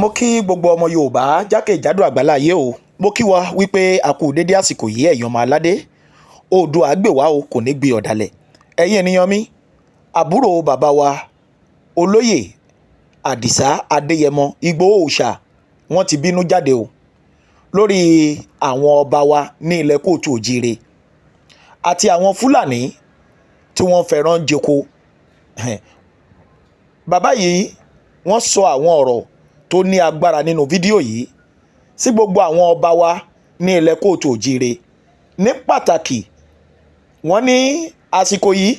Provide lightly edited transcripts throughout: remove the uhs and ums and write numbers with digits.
Mo kí gbogbo ọmọ Yorùbá jákèjádò àgbáláyé o. Mo kí wa wípé a kú dédé àsìkò yìí ẹ̀yin ọmọ aládé. Oòduà gbè wá o, kò ní gbé ọ̀dàlẹ̀. Ẹ̀yin ènìyàn mi, àbúrò bàbá wa olóyè Àdìsá Adéyẹmọ Ìgbòho Òòṣà wọ́n ti bínú jáde o lórí àwọn ọba wa ní ilẹ̀ kóòtù òjìire àti àwọn Fúlàní tí wọ́n fẹ́ràn jẹko. Bàbá yìí wọ́n sọ àwọn ọ̀rọ̀ tó ní agbára nínú fídíò yìí sí gbogbo àwọn ọba wa ní ilẹ̀ kóòtù òjìire. Ní pàtàkì wọ́n ní àsìkò yìí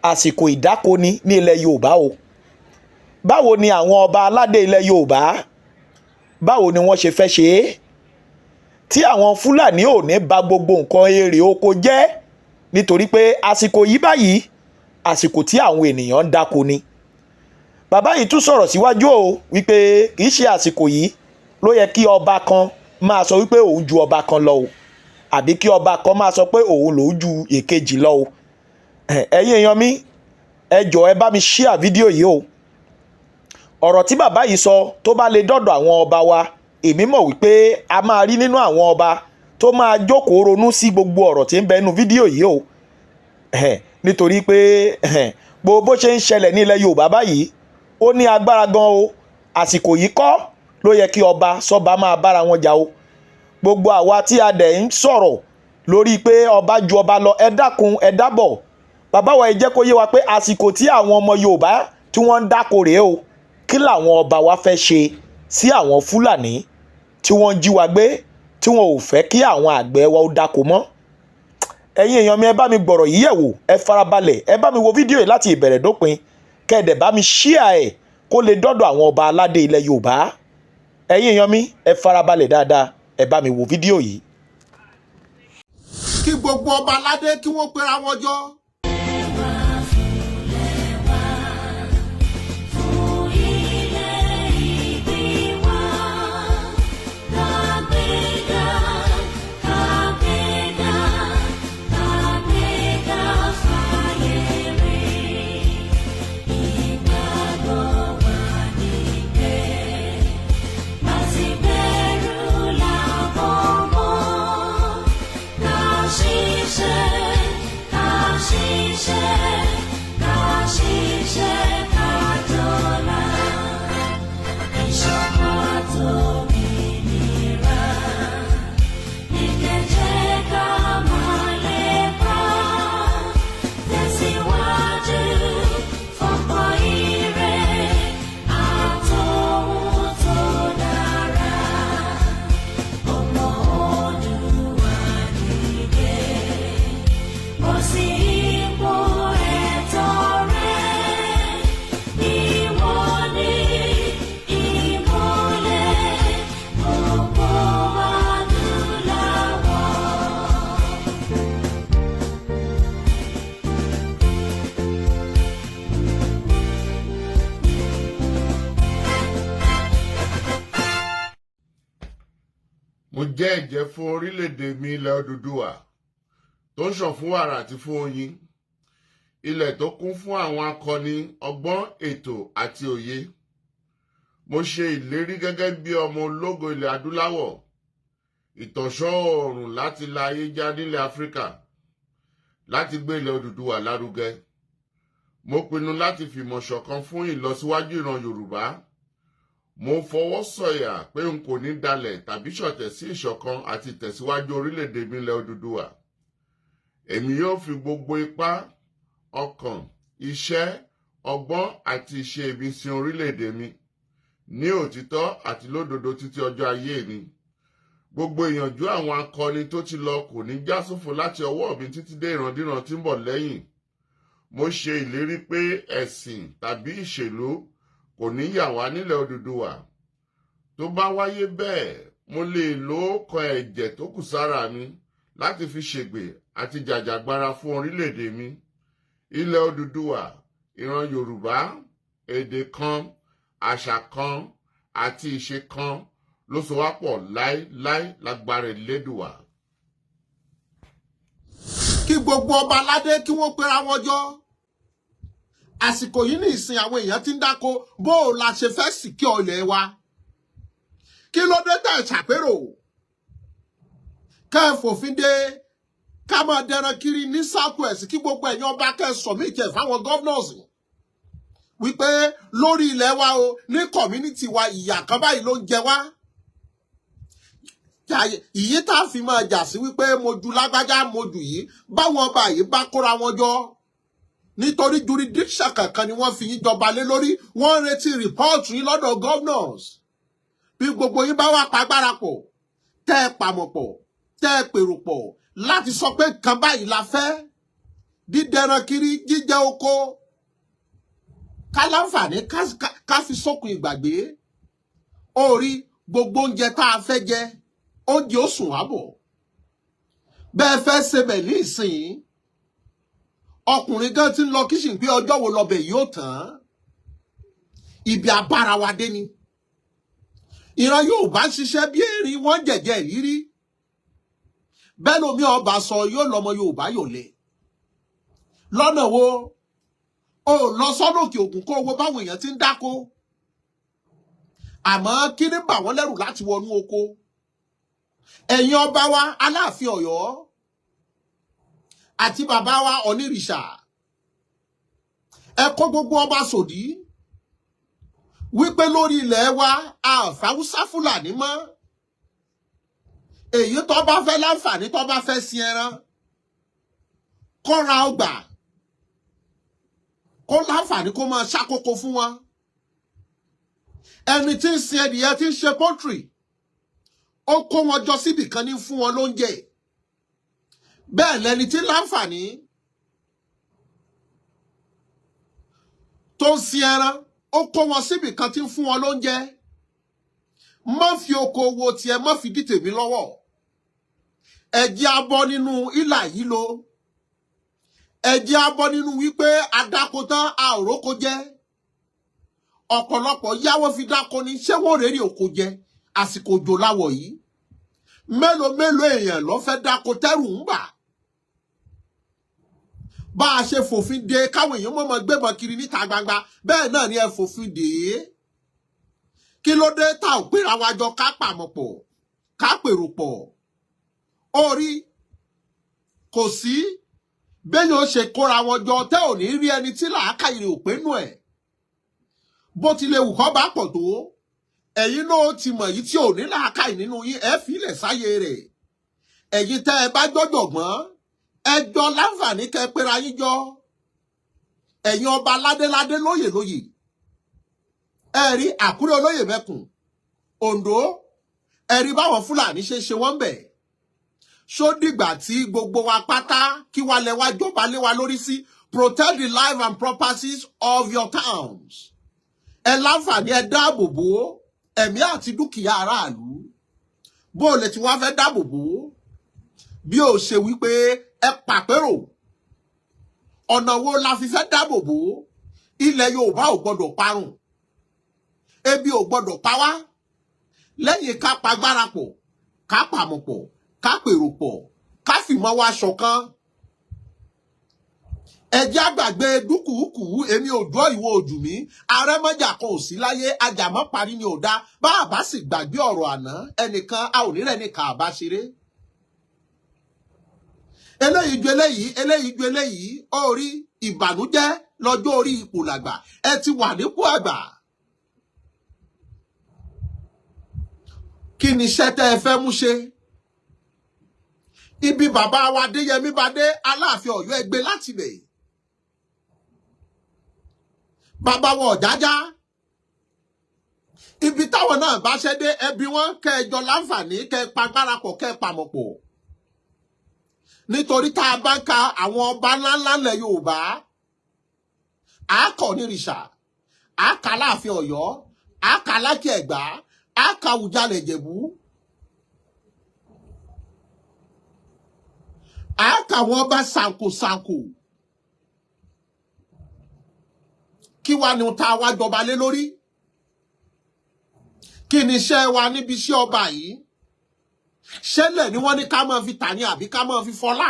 àsìkò ìdáko ní ilẹ̀ Yorùbá o. Báwo ni àwọn ọba aládé ilẹ̀ Yorùbá báwo ni wọ́n ṣe fẹ́ ṣe é tí àwọn Fúlàní ò ní ba gbogbo nǹkan èrè oko jẹ́, nítorí pé àsìkò yìí báyìí àsìkò tí àwọn ènìyàn ń dáko ni. Bàbá yìí tún sọ̀rọ̀ síwájú o wípé kì í ṣe àsìkò yìí ló yẹ kí ọba kan máa sọ wípé òun ju ọba kan lọ o, àbí kí ọba kan máa sọ pé òun lòún ju èkejì lọ o. Ẹ̀yin èèyàn mi, ẹ jọ̀ọ́ ẹ bá mi share fídíò yìí o. Ọ̀rọ̀ tí bàbá yìí sọ tó bá lè dọ́dọ̀ àwọn ọba wa, èmi mọ̀ wípé a máa rí nínú àwọn ọba tó máa jókòó ronú sí gbogbo ọ̀rọ̀ tí ń bẹ nínú fídíò yìí o. Nítorí pé bó ṣe ń ṣẹlẹ̀ ní ilẹ̀ Yorùbá báyìí ó ní agbára gan o. Àsìkò yìí kọ́ ló yẹ kí ọba sọ́ba máa bára wọn jà o. Gbogbo àwa tí a dẹ̀ ń sọ̀rọ̀ lórí pé ọba ju ọba lọ, ẹ dákun ẹ dábọ̀. Bàbá wa ẹ jẹ́ kó yé wa pé àsìkò tí àwọn ọmọ Yorùbá tí wọ́n ń dáko rèé o. Kí làwọn ọba wa fẹ́ ṣe sí àwọn Fúlàní tí wọ́n jí wa gbé, tí wọn ò fẹ́ kí àwọn àgbẹ̀ wa ó dáko mọ́? Ẹ̀yin èèyàn mi, ẹ bá mi gbọ̀rọ̀ yìí yẹ̀ wò, ẹ farabalẹ̀, ẹ bá mi wo fídíò yìí láti ìbẹ̀rẹ̀ dópin, kẹ́ẹ̀dẹ̀ bá mi share ẹ̀ kó lè dọ́dọ̀ àwọn ọba aládé ilẹ̀ Yorùbá. Ẹ̀yin èèyàn mi, ẹ farabalẹ̀ dáadáa, ẹ bá mi wo fídíò yìí. Kí gbogbo ọba aládé kí wọ́n pera wọn jọ. Mo jẹ́ ẹ̀jẹ́ fún orílẹ̀-èdè mi ilẹ̀ Odùduwà tó ń ṣàn fún wàrà àti fún oyin, ilẹ̀ tó kún fún àwọn akọni ọgbọ́n, ètò àti òye. Mo ṣe ìlérí gẹ́gẹ́ bí ọmọ ológo ilẹ̀ adúláwọ̀, ìtànṣán oòrùn láti la ayé já nílẹ̀ Áfíríkà, láti gbé ilẹ̀ Odùduwà lárugẹ. Mo pinnu láti fìmọ̀ ṣọ̀kan fún ìlọsíwájú ìran Yorùbá. Mo fọwọ́ sọ̀yà pé n kò ní dalẹ̀ tàbí ṣọ̀tẹ̀ sí ìṣọ̀kan àti ìtẹ̀síwájú orílẹ̀-èdè mi ilẹ̀ Odùduwà. Èmi yóò fi gbogbo ipá, ọkàn, iṣẹ́, ọgbọ́n àti ìṣe mi sin orílẹ̀-èdè mi ní òtítọ́ àti lódodo títí ọjọ́ ayé mi. Gbogbo ìyànjú àwọn akọni tó ti lọ kò ní já sófo láti ọwọ́ mi títí dé ìrandíran tí ń bọ̀ lẹ́yìn. Mo ṣe ìlérí pé ẹ̀sìn tàbí ìṣèlú kò ní yà wá nílẹ̀ Odùduwà. Tó bá wáyé bẹ́ẹ̀, mo lè lo ọkàn ẹ̀jẹ̀ tó kù sára mi láti fi ṣègbè àti jàjàgbara fún orílẹ̀-èdè mi. Ilẹ̀ Odùduwà, ìran Yorùbá, èdè kan, àṣà kan àti ìṣe kan ló so wá pọ̀ láéláé lágbára Elédùwà. Kí gbogbo ọba aládé kí wọ́n pera wọn jọ. Àsìkò yìí ní ìsìn àwọn èèyàn ti ń dáko bó o la ṣe fẹ́ sìkí ilẹ̀ wa. kí ló dé tẹ̀ ṣàpérò kẹ́ ẹ fòfin de ká máa dẹran kiri ní southwest kí gbogbo ẹ̀yin ọba kẹ́ ẹ submit ẹ̀ fáwọn governors wípé lórí ilẹ̀ wa o ní community wa ìyà kan báyìí ló ń jẹ wá ìyí tá a fi máa jà sí wípé mo ju lágbájá mo jù yìí báwọn ọba yìí bá kóra wọn jọ nítorí jurisdiction kankan ni wọ́n fi yín jọba lé lórí wọ́n ń retí report yín lọ́dọ̀ governors bí gbogbo yín bá wà pàgbára pọ̀ tẹ́ ẹ pàmọ̀ pọ̀ tẹ́ ẹ pèrò pọ̀ láti sọ pé kan báyìí la fẹ́ dídẹran kiri jíjẹ oko ká láǹfààní ká fi sókun ìgbàgbé orí gbogbo oúnjẹ tá a fẹ́ jẹ oúnjẹ ó sùn wá bọ̀ bẹ́ẹ̀ fẹ́ ṣe bẹ̀ ní ìsìn ọkùnrin gan ti ń lọ kíṣìn pé ọjọ́ wo lọbẹ̀ yóò tán ibi abára wa dé ni ìran Yorùbá ń ṣiṣẹ́ bí erin wọ́n jẹ̀jẹ̀ ìrírí bẹ́ẹ̀ lómi ọba sọ yóò lọ́mọ Yorùbá yóò lẹ̀ lọ́nà wo o lọ sọ́nà òkè òkun kó owó báwọn èèyàn ti ń dáko àmọ́ kí ni bà wọ́n lẹ́rù láti wọnú oko ẹ̀yin ọba wa Aláàfin Ọ̀yọ́ àti bàbá wa Onírìṣà ẹ kó gbogbo ọba sòdí wípé lórí ilẹ̀ wa àfàwùsá Fúlàní mọ́ èyí tó bá fẹ́ láǹfààní tó bá fẹ́ sin ẹran kó ra ọgbà kó láǹfààní kó máa ṣàkókò fún wọn ẹni tí ń sin ẹdìyẹ tí ń ṣe pọ́ńtírì ó kó wọn jọ síbì kan ní fún wọn lóúnjẹ bẹ́ẹ̀ lẹni tí láǹfààní tó ń sin ẹran ó kó wọn síbì kan tí ń fún wọn lóúnjẹ má fi okòwò tiẹ̀ má fi dí tèmi lọ́wọ́ ẹ̀jẹ̀ abọ́ nínú ìlà yìí lo ẹ̀jẹ̀ abọ́ nínú wípé adáko tán a ò róko jẹ ọ̀pọ̀lọpọ̀ yáwó fi dáko ní ṣé wọ́n rèrè oko jẹ àsìkò òjò láwọ̀ yìí mélòó èèyàn ló fẹ́ dáko tẹ́rù ń bà bá a ṣe fòfin de káwọn èèyàn mọ̀mọ́ gbébọn kiri níta gbangba bẹ́ẹ̀ náà ni ẹ fòfin dè é kí ló dé tá ò péra wa jọ ká pàmò pọ̀ ká pèrò pọ̀ orí kò sí bẹ́ẹ̀ ó ṣe kóra wọn jọ tẹ́ ò ní rí ẹni tí làákàyè ò pé nù ẹ̀ bó tilẹ̀ wù kọ́ bá pọ̀ tó ẹ̀yin náà ti mọ̀ yìí tí ò ní làákàyè nínú yín ẹ filẹ̀ sáyé rẹ̀ ẹ̀yin tẹ́ ẹ bá jọ̀jọ̀gbọ́n ẹ jọ láǹfààní kẹ́ pera yín jọ ẹ̀yin ọba ládéládé lóyè ẹ rí Àkúrẹ́ olóyè mẹ́kùn Oǹdó ẹ rí báwọn Fúlàní ṣe wọ́n bẹ̀ ṣó dìgbà tí gbogbo wa pátá kí wá lẹ wá jọba lé wa lórí sí protect the life and properties of your towns ẹ láǹfààní ẹ dáàbò bò ẹ̀mí àti dúkìá aráàlú bó lè tí wọ́n fẹ́ dáàbò bò bí ó ṣe wípé ẹ pàpérò ọ̀nà wo la fi fẹ́ dáàbò bò ilẹ̀ Yorùbá ò gbọ́dọ̀ parun ebi ò gbọ́dọ̀ pa wá lẹ́yìn ká pagbára pọ̀ ká pàmọ̀ pọ̀ ká pèrò pọ̀ ká fìmọ̀ wa ṣọ̀kan ẹjẹ́ àgbàgbé dúkùúkù èmi ò dúró ìwọ ojú mi arẹ́mọ́jà kan ò sí láyé ajàmọ́ parí ni ò dá bá a bá sì gbàgbé ọ̀rọ̀ àná ẹnìkan a ò ní rẹ̀ nìkan àbá ṣeré eléyìí ju eléyìí orí ìbànújẹ́ lọ́jọ́ orí ipò làgbà ẹ ti wà nípò àgbà kí ni iṣẹ́ tẹ́ ẹ fẹ́ mú ṣe ibi bàbá wa Adéyẹmí bá dé Aláàfin Ọ̀yọ́ ẹgbẹ́ láti bẹ̀ bàbá wa Ọ̀jájá ibi táwọn náà bá ṣẹ́ dé ẹbí wọn kẹjọ láǹfààní kẹ pagbára pọ̀ kẹ pamọ́ pọ̀ nítorí tá a bá ń ka àwọn ọba ńláńlá lẹ̀ Yorùbá àákọ̀ Onírìṣà àákà Aláàfin Ọ̀yọ́ àákà Alákì Ẹ̀gbá àákà Àwùjalẹ̀ Ìjẹ̀bú àákà wọn bá ṣàǹkóṣàǹkó kí wá ní ta wá jọba lé lórí kí ni iṣẹ́ wa níbi iṣẹ́ ọba yìí ṣẹlẹ̀ ni wọ́n ní ká máa fi tà ní àbí ká máa fi fọlá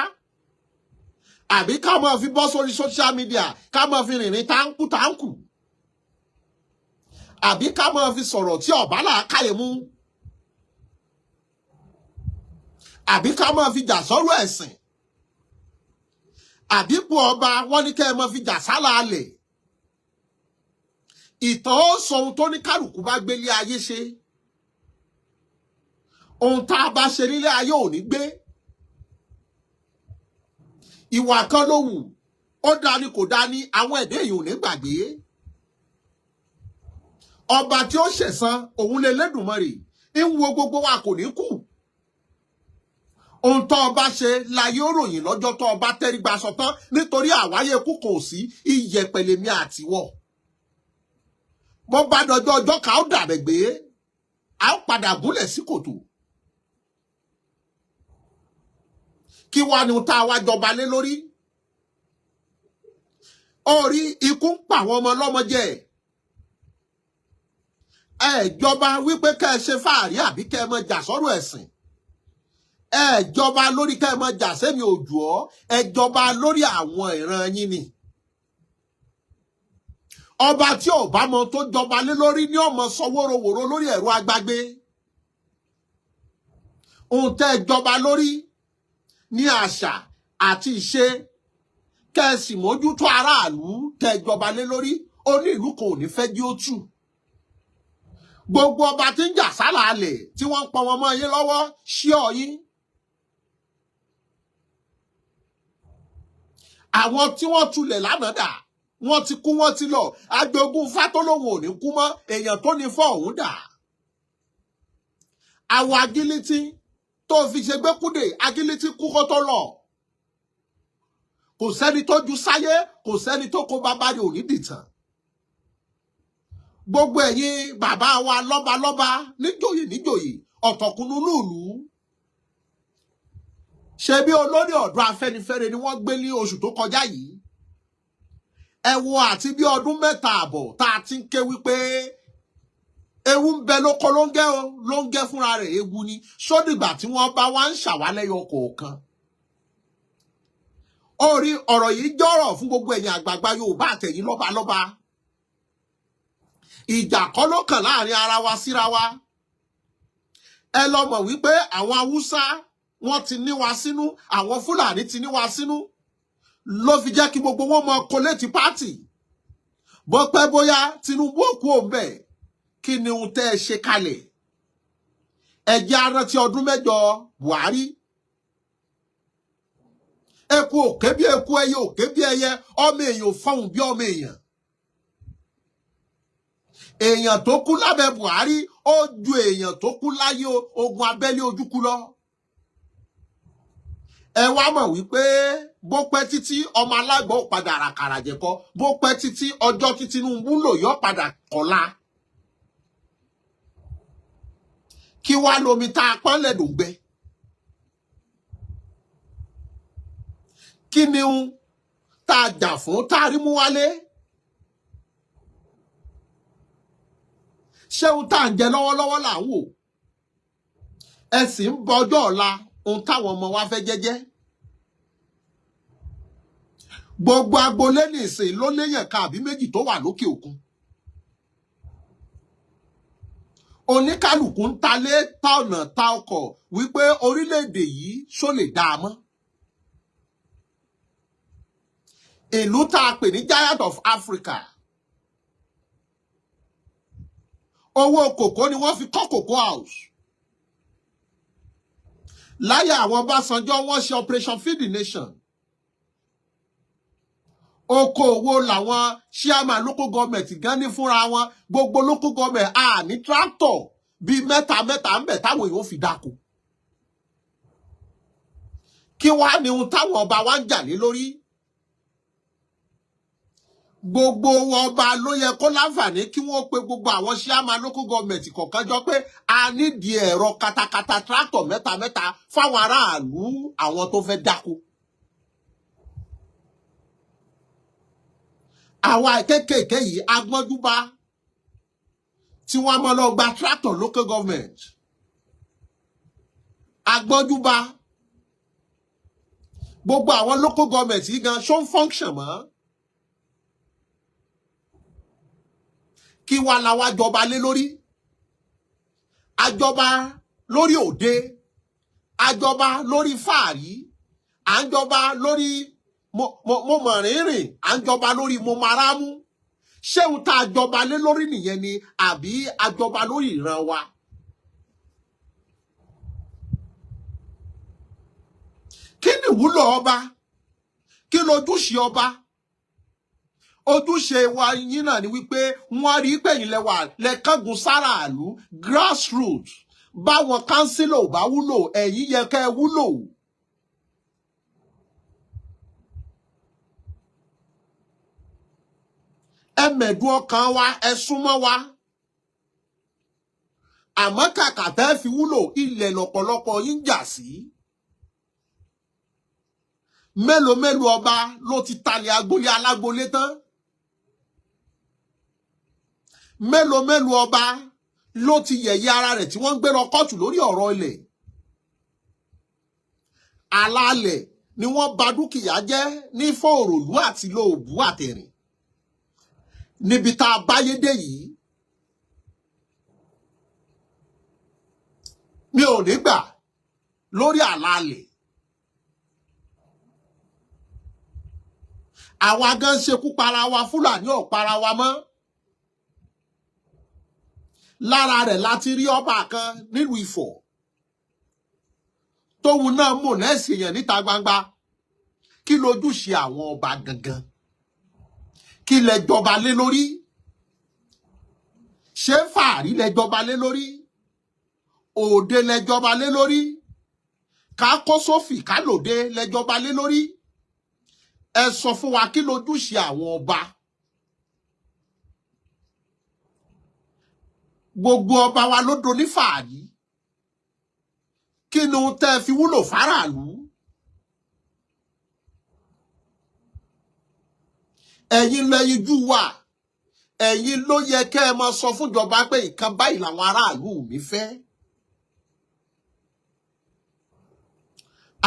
àbí ká máa fi bọ́ sórí social media ká máa fi rìnrìn táǹkù àbí ká máa fi sọ̀rọ̀ tí ọ̀bá làákàyè mú àbí ká máa fi jà sọ́rọ̀ ẹ̀sìn àbípò ọba wọ́n ní kẹ́ ẹ máa fi jà sálàálẹ̀. Ìtàn ó sọ ohun tó ní kálukú bá gbélé ayé ṣe. Ohun tá a bá ṣe nílé ayé ò ní gbé. Ìwà kan ló wù, ó dání kò dání, àwọn ẹ̀dá èèyàn ò ní gbàgbé. Ọba tí ó ṣẹ̀san òun lè lẹ́dùnmọ́rì ń wo gbogbo wa kò ní kù. Ohun tó ọba ṣe láyé ó ròyìn lọ́jọ́ tó ọba tẹ́rígbà sọtán nítorí àwáyé kú kò sí iyẹ̀pẹ̀lẹ̀mí àtiwọ̀. Bó bá dọjọ́ ọjọ́ ká ó dàbẹ̀ gbé, a ó padà gúnlẹ̀ sí kòtò. Kí wá ni tá a wá jọba lé lórí? Orí ikú ń pa àwọn ọmọ ọlọ́mọ jẹ. Ẹ jọba wípé kẹ́ ẹ ṣe fàárí àbí kẹ́ ẹ mọ jà sọ́rọ̀ ẹ̀sìn. Ẹ jọba lórí kẹ́ ẹ mọ jà sẹ́mi òjò ọ́, ẹ jọba lórí àwọn ìran yín ni. Ọba tí ò bá mọ tó jọba lé lórí ní ọmọ sọ wóróworó lórí ẹ̀rọ agbágbé. Ohun tẹ́ ẹ jọba lórí ní àṣà àti ìṣe, kẹ́ ẹ sì mójútó aráàlú tẹ́ ẹ jọba lé lórí, oní ìlú kan ò ní fẹ́ jí ó tù. Gbogbo ọba tí ń jà sálàálẹ̀ tí wọ́n ń pọn wọn mọ́ yín lọ́wọ́ ṣí ọ yín. Àwọn tí wọ́n tulẹ̀ lánàá dà, wọ́n ti kú wọ́n ti lọ, agbógun fátólóhùn ò ní kú mọ́, èèyàn tó ní fọ́ òun dà. Àwọn agilítí tó fi ṣe gbẹ́kúdè, agilítí kú kó tó lọ. Kò sẹ́ni tó ju sáyé, kò sẹ́ni tó kó bàbá rẹ̀ ò ní dìtàn. Gbogbo ẹ̀yin bàbá wa lọ́balọ́ba níjòyè níjòyè ọ̀tọ̀kùnú lùlù. Ṣé bí olórí ọ̀dọ́ Afẹ́nifẹ́re ni wọ́n gbé ní oṣù tó kọjá yìí? Ẹ wo àti bí ọdún 3 àbọ̀ tá a ti ń ké wípé ewu ń bẹ lóko ló ń gẹ́ fúnra rẹ̀ ewu ni. Sódìgbà tí wọ́n bá wá ń ṣàwálẹ́yọ kọ̀ọ̀kan. Orí ọ̀rọ̀ yìí jọ̀rọ̀ fún gbogbo ẹ̀yin àgbààgbà Yorùbá àtẹ̀yin lọ́balọ́ba. Ìjà kọ́ ló kàn láàrin ara wa síra wa. Ẹ lọ mọ̀ wípé àwọn Haúsá wọ́n ti ní wa sínú, àwọn Fúlàní ti ní wa sínú. Ló fi jẹ́ kí gbogbo wọn mọ kọ́lẹ́tì pátì. Bó pẹ́ bóyá Tinubu òkú òǹbẹ̀, kí ni ohun tẹ́ ẹ ṣe kalẹ̀? Ẹ jẹ́ á rántí ọdún 8 Buhari. Eku òkè bí eku, ẹyẹ òkè bí ẹyẹ, ọmọ èèyàn fọhùn bí ọmọ èèyàn. Èèyàn tó kú lábẹ́ Buhari ó ju èèyàn tó kú láyé ogun abẹ́lé ojúkú lọ. Ẹ wá mọ̀ wípé bó pẹ́ títí ọmọ alágbọ̀ padà àràkàrà jẹ̀kọ, bó pẹ́ títí ọjọ́ tí Tinubu lò yọ padà kọ̀la. Kí wá lomi tá a pọ́n lẹ́dùn gbẹ? Kí ni ohun tá a jà fún tá a rí mú wálé? Ṣé ohun tá à ń jẹ lọ́wọ́lọ́wọ́ là ń wò? Ẹ sì ń bọ ọjọ́ ọ̀la ohun táwọn ọmọ wa fẹ́ jẹ́jẹ́. Gbogbo agboolé nìsín ló léyàn ká àbí méjì tó wà lókè òkun. Oníkálùkù ń talé ta ọ̀nà ta ọkọ̀ wípé orílẹ̀-èdè yìí ṣó lè dáa mọ́. Ìlú tá a pè ní Giant of Africa. Owó kòkó ni wọ́n fi kọ́ Cocoa House. Láyé àwọn Ọbásanjọ́ wọ́n ṣe Operation Feed the Nation. Okòwò làwọn chairman local government gan ní fúnra wọn. Gbogbo local government a ní tractor bíi mẹ́ta ń bẹ táwọn èèyàn fi dáko. Kí wá ni ohun táwọn ọba wa ń jà lé lórí? Gbogbo ọba ló yẹ kó láǹfààní kí wọ́n pe gbogbo àwọn chairman local government kọ̀ọ̀kan jọ pé a nídìí ẹ̀rọ katakata tractor mẹ́ta fáwọn aráàlú àwọn tó fẹ́ dáko. Àwa kékèké yìí agbọ́njúbá tí wọ́n máa lọ gba tractor local government. Agbọ́njúbá gbogbo àwọn local government yìí gan ṣó ń function mọ́. Kí wá la wá jọba lé lórí? Àjọba lórí òde, àjọba lórí fàárí, à ń jọba lórí mo mọ̀ rìnrìn, à ń jọba lórí mo marámú. Ṣé ohun tá a jọba lé lórí nìyẹn ni àbí àjọba lórí ìran wa? Kí ni ìwúlò ọba? Kí lójúṣe ọba? Ojúṣe wa yín náà ni wípé wọ́n rí pé ẹ̀yin lẹ́wà lẹ́kángun sára àlú, grassroots. Báwọn kánsílò bá wúlò, ẹ̀yin yẹ kẹ́ ẹ wúlò. Ẹ mẹ̀dùn ọkàn wa, ẹ súnmọ́ wa. Àmọ́ kàkà tẹ́ fi wúlò, ilẹ̀ lọ́pọ̀lọpọ̀ yín jà sí. Mélòó mélòó ọba ló ti talẹ̀ agbolé alágbolé tán? Mélòó mélòó ọba ló ti yẹ̀yẹ́ ara rẹ̀ tí wọ́n ń gbé lọ kóòtù lórí ọ̀rọ̀ ilẹ̀? Alálẹ̀ ni wọ́n ba dúkìá jẹ́ ní Fòròlú àti Lóòbù àtẹ̀rìn. Níbi tá a báyé dé yìí, mi ò ní gbà lórí àlàálẹ̀. Àwa gan ṣekú para wa, Fúlàní ò para wa mọ́. Lára rẹ̀ láti rí ọba kan nílùú Ifọ̀ tóun náà mọ̀ lẹ́sì èèyàn níta gbangba. Kí lójúṣe àwọn ọba gangan? Kí lẹ jọba lé lórí? Ṣé fàárí lẹ jọba lé lórí? Òde lẹ jọba lé lórí? Ká kó sófì ká lòde lẹ jọba lé lórí? Ẹ sọ fún wa kí lójúṣe àwọn ọba? Gbogbo ọba wa ló do ní fàárí. Kí ni ohun tẹ́ fi wúlò fáráàlú? Ẹ̀yin lẹ́yinjú wa, ẹ̀yin ló yẹ kẹ́ ẹ máa sọ fúnjọba pé nǹkan báyìí làwọn aráàlú mi fẹ́.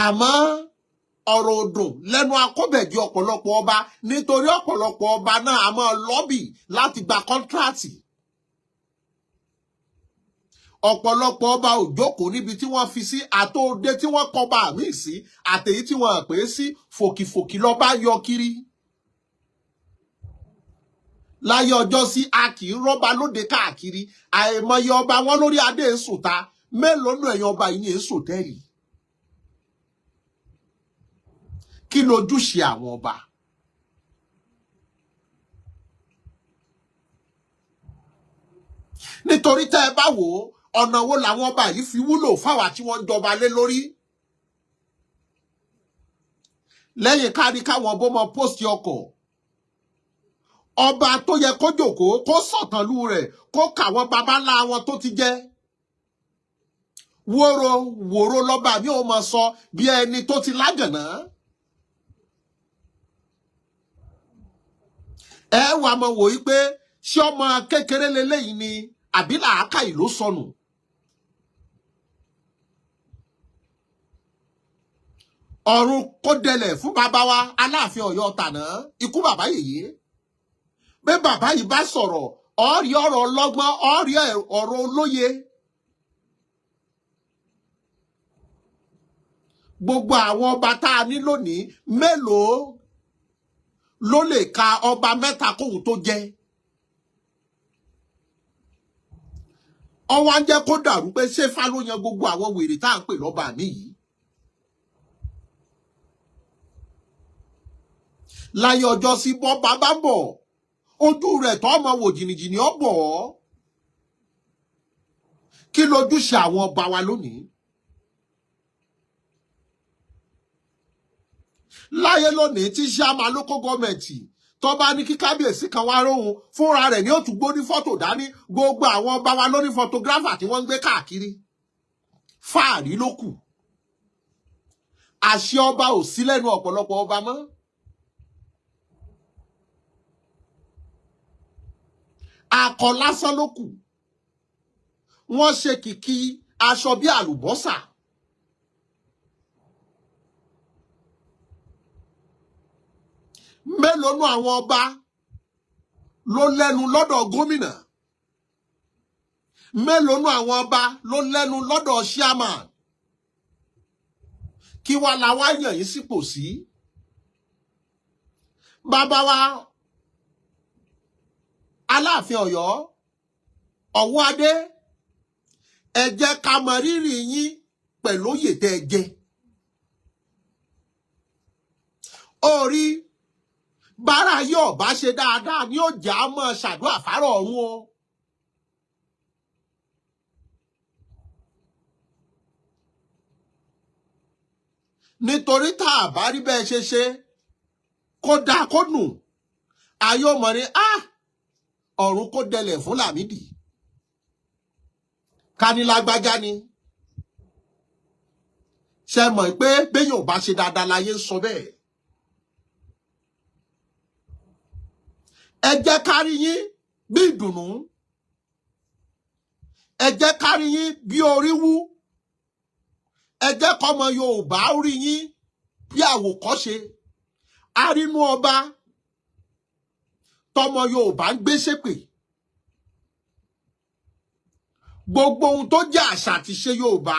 Àmọ́ ọ̀rọ̀ òdùn lẹ́nu akọ́bẹ̀jì ọ̀pọ̀lọpọ̀ ọba, nítorí ọ̀pọ̀lọpọ̀ ọba náà a máa lọ́bì láti gba kọ́ńtíráàtì. Ọ̀pọ̀lọpọ̀ ọba ò jókòó níbi tí wọ́n fi sí, àtòde tí wọ́n kọba àmì sí, àtèyí tí wọ́n pè é sí, fòkìfòkì lọ́ba yọ kiri. Láyé ọjọ́ sí, a kì í rọ́ba lóde káàkiri, àìmọye ọba wọn lórí adé èsòta, mélòó nù ẹ̀yin ọba yìí ní èsòtẹ́ẹ̀lì? Kí lójúṣe àwọn ọba? Nítorí tẹ́ ẹ bá wò ó, ọ̀nà wo làwọn ọba yìí fi wúlò fáwa tí wọ́n ń jọba lé lórí? Lẹ́yìn kárí káwọn bó mọ pósìtì ọkọ̀, ọba tó yẹ kó jókòó kó sọ̀tànlú rẹ̀ kó kàwọn baba ńlá wọn tó ti jẹ́. Wóró wòró lọ́ba mi ò mọ̀ sọ bí ẹni tó ti lágànná. Ẹ wà mọ̀ wò yí pé ṣé ọmọ kékeré leléyìí ni àbí làákàyè ló sọnù? Ọ̀run kó dẹlẹ̀ fún bàbá wa Aláàfin Ọ̀yọ́ tàná, ikú bàbá yèyé. Bí bàbá yìí bá sọ̀rọ̀, ọ̀rí ọ̀rọ̀ ọlọ́gbọ́n, ọ̀rí ọ̀rọ̀ olóye. Gbogbo àwọn ọba tá a ní lónìí, mélòó ló lè ka ọba mẹ́ta kóhun tó jẹ́? Ọwọ́ á jẹ́ kó dàrú pé ṣé Ifá ló yan gbogbo àwọn wèrè tá à ń pè lọ́ba mi yìí? Láyé ọjọ́ sí bọ́ bàbá bọ̀, ojú rẹ̀ tó ọmọ wò jìnnìjìnnì ọ bọ̀ ọ́. Kí lójúṣe àwọn ọba wa lónìí? Láyé lónìí tí ṣáàmà local government tó bá ní kí kábíyèsí kan wá róhun, fúnra rẹ̀ ni ó tún gbó ní fọ́tò dání. Gbogbo àwọn ọba wa ló ní photographer tí wọ́n ń gbé káàkiri. Fáàrí ló kù. Àṣẹ ọba ò sí lẹ́nu ọ̀pọ̀lọpọ̀ ọba mọ́. Akọ lásán ló kù. Wọ́n ṣe kìkì aṣọ bí àlùbọ́sà. Mélòó nú àwọn ọba ló lẹ́nu lọ́dọ̀ gómìnà? Mélòó nú àwọn ọba ló lẹ́nu lọ́dọ̀ chairman? kí wá la wá yàn yín sípò sí. Bàbá wa Aláàfin Ọ̀yọ́ Ọ̀wọ́ adé, ẹ jẹ́ ká mọ rírì yín pẹ̀lú òye tẹ́ ẹ jẹ. Orí bára yóò bá ṣe dáadáa ni ó jà á mọ́ ṣàdúrà fárọ̀ ọ̀run o. Nítorí tá a bá rí bẹ́ẹ̀ ṣe ṣe kó dáa kó nù, ayé ò mọ̀ ní ọ̀run kó dẹlẹ̀ fún Lámídì. Kanilágbájá ni. Ṣé mọ̀ pé béèyàn ò bá ṣe dáadáa láyé ń sọ bẹ́ẹ̀. Ẹ jẹ́ ká rí yín bí ìdùnnú. Ẹ jẹ́ ká rí yín bí orí wú. Ẹ jẹ́ kọ́mọ Yorùbá rí yín bí àwòkọ́ṣe. Arínú ọba tọmọ Yorùbá ń gbé ṣépè. Gbogbo ohun tó jẹ́ àṣà àti ṣe Yorùbá,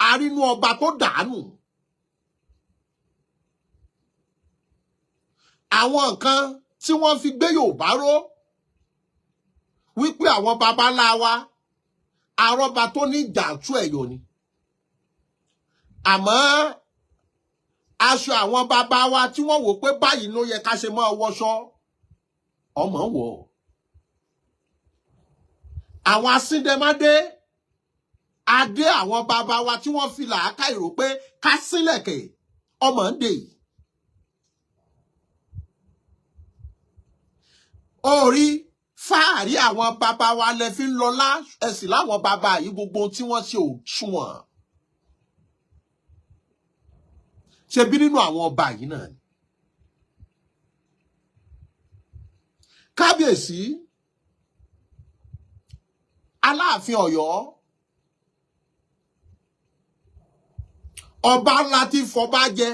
arínú ọba tó dànù. Àwọn nǹkan tí wọ́n fi gbé Yorùbá ró, wípé àwọn baba ńlá wa arọ́ba tó ní jàǹtú ẹ̀yọ̀ ni. Àmọ́ aṣọ àwọn baba wa tí wọ́n wò pé báyìí ló yẹ ká ṣe máa wọṣọ, ọmọ wọ̀. Àwọn asíndẹmádé adé àwọn baba wa tí wọ́n fi làákàyè rò pé ká sílẹ̀kẹ̀, ọmọ ń dè. Orí fáàrí àwọn baba wa lẹ fi ń lọlá, ẹ̀sìn láwọn baba yìí gbogbo tí wọ́n ṣe ò sunwọ̀n. Ṣebí nínú àwọn ọba yìí náà ni. Kábíyèsí Aláàfin Ọ̀yọ́, ọba ńlá tí fọba jẹ.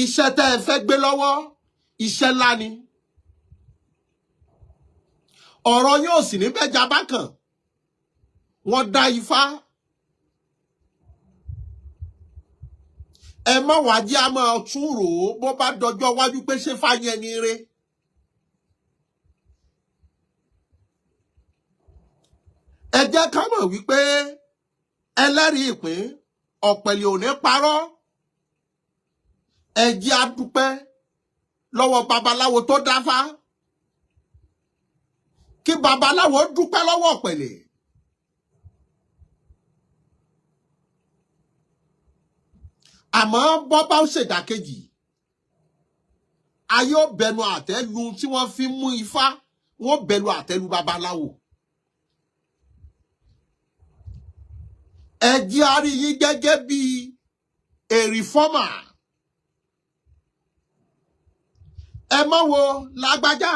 Iṣẹ́ tẹ́ ẹ fẹ́ gbé lọ́wọ́, iṣẹ́ ńlá ni. Ọ̀rọ̀ yóò sì ní bẹ́jà bákan. Wọ́n dá ifá. Ẹ má wá jẹ́ a máa tún rò ó bó bá dọjọ́ wájú pé ṣé fáyẹn ni ire. Ẹ jẹ́ ká mọ̀ wípé ẹlẹ́rìí ìpín ọ̀pẹ̀lẹ̀ ò ní parọ́. Ẹ jẹ́ a dúpẹ́ lọ́wọ́ babaláwo tó dáfá. Kí babaláwo dúpẹ́ lọ́wọ́ ọ̀pẹ̀lẹ̀. Àmọ́ bọ́bá ó ṣèdàkejì, ayé ó bẹnu àtẹ́lu tí wọ́n fi mú ifá, wọ́n bẹnu àtẹ́lu babaláwo. Ẹ jẹ́ a rí yín gẹ́gẹ́ bí a reformer. Ẹ má wo lágbájá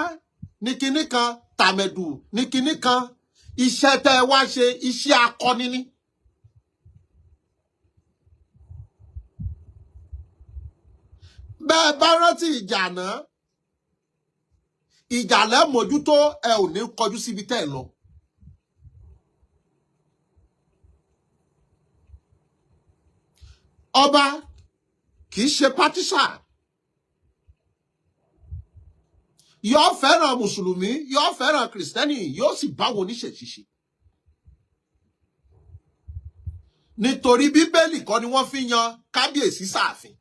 ní kinní kan, tàmẹ̀dù ní kinní kan. Iṣẹ́ tẹ́ ẹ wá ṣe, iṣẹ́ akọni ni. Bẹ́ẹ̀ bá rántí ìjà náà, ìjà lẹ́ mójútó, ẹ ò ní kọjú síbi tẹ́ ẹ lọ. Ọba kì í ṣe pátíṣà. Yóò fẹ́ràn Mùsùlùmí, yóò fẹ́ràn Kìrìsìtẹ́nì, yóò sì bá wọn oníṣẹ̀ṣíṣe. Nítorí Bíbélì kọ́ ni wọ́n fi yan kábíyèsí sáàfin.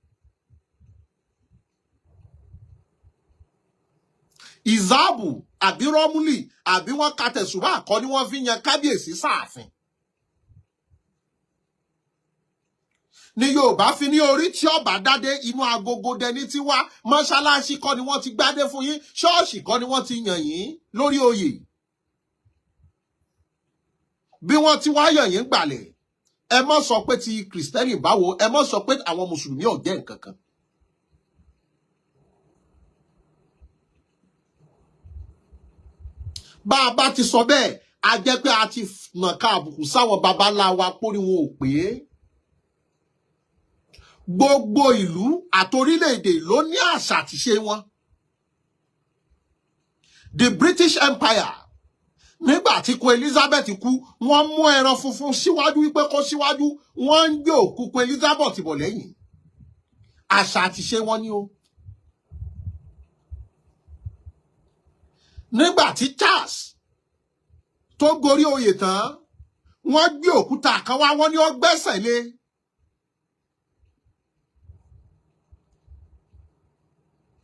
Ìzáàbù àbí Rọ́múlì àbí wọ́n ka tẹ̀sùbá kọ́ ni wọ́n fi yan kábíyèsí sáàfin. Ní Yorùbá fi ní orí tí ọba dádé inú agogo dẹni tí wá, mọ́ṣáláṣí kọ́ ni wọ́n ti gbádé fún yín, ṣọ́ọ̀ṣì kọ́ ni wọ́n ti yàn yín lórí oyè. Bí wọ́n ti wá yàn yín gbàlẹ̀, ẹ má sọ pé ti Kìrìsìtẹ́nì báwo, ẹ má sọ pé àwọn Mùsùlùmí ò jẹ́ nǹkan kan. Bá a bá ti sọ bẹ́ẹ̀, a jẹ́ pé a ti nàka àbùkù sáwọn baba ńlá wa pórí wọn ò pé. Gbogbo ìlú àtorílẹ̀-èdè ló ní àṣà àti ṣe wọn. The British Empire nígbà tí Queen Elizabeth kú wọ́n mú ẹran funfun síwájú wípé kó síwájú, wọ́n ń gbé òkú Queen Elizabeth bọ̀ lẹ́yìn. Àṣà àti ṣe wọn ni o. Nígbà tí Charles tó gorí oyè tán, wọ́n gbé òkúta kan wá, wọ́n ní ó gbẹ́sẹ̀ lé.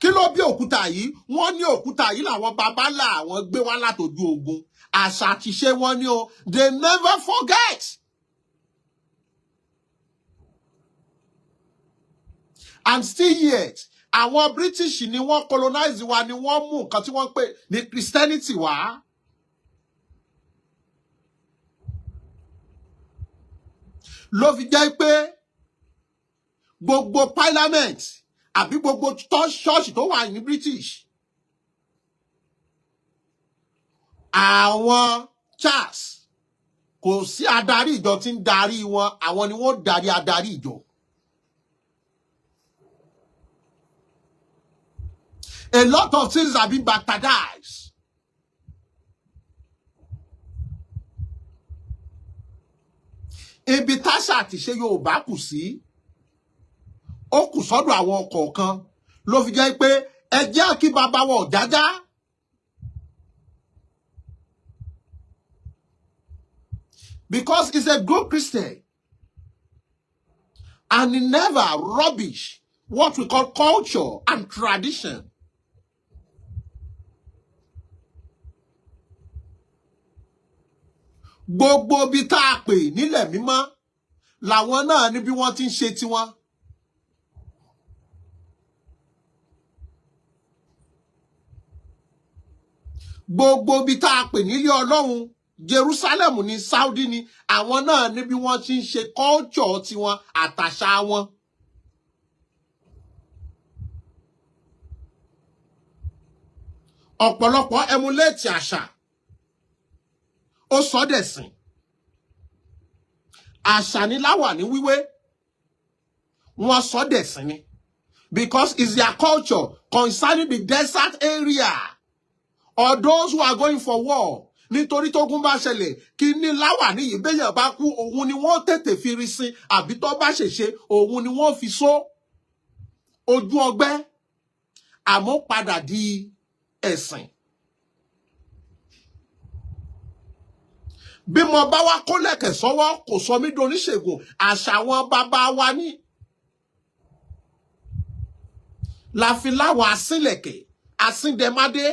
Kí ló bí òkúta yìí? Wọ́n ní òkúta yìí làwọn babalá àwọn gbé wá látòjú ogun. Àṣà àti ṣe wọn ni o. They never forget. And still yet, àwọn British ni wọ́n colonize wa, ni wọ́n mú nǹkan tí wọ́n pè ní Christianity wá. Ló fi jẹ́ pé gbogbo parliament àbí gbogbo church tó wà ní British, àwọn Charles kò sí adarí ìjọ tí ń darí wọn, àwọn ni wọ́n darí adarí ìjọ. A lot of things have been bastardized. Ibi táṣà àti ṣe Yorùbá kù sí, ó kù sọ́dọ̀ àwọn kọ̀ọ̀kan. Ló fi jẹ́ pé ẹ jẹ́ kí bàbá wa Ọ̀jájá because he's a good Christian and he never rubbish what we call culture and tradition. Gbogbo bí tá a pè nílẹ̀ mímọ́ làwọn náà ní bí wọ́n ti ń ṣe tiwọn. Gbogbo bí tá a pè nílé Ọlọ́run, Jerusalem ní Saudi ni, àwọn náà ní bí wọ́n ti ń ṣe culture tiwọn àtàṣà wọn. Ọ̀pọ̀lọpọ̀ emulate àṣà, ó sọ dẹ̀sìn. Àṣà ni láwà ní wíwé, wọ́n sọ dẹ̀sìn ni, because it's their culture concerning the desert area or those who are going for war. Nítorí tógun bá ṣẹlẹ̀, kí ní láwà ní yìí béèyàn bá kú, òun ni wọ́n tètè fi rí sí, àbí tó bá ṣèṣe òun ni wọ́n fi só ojú ọgbẹ́. Àmọ́ padà di ẹ̀sìn. Bí mo bá wá kólẹ̀kẹ̀ sọ́wọ́ kò sọ mí doníṣègùn, àṣà wọn bàbá wa ní. La fi láwọn asínlẹ̀kẹ̀, asíndẹ̀mádé.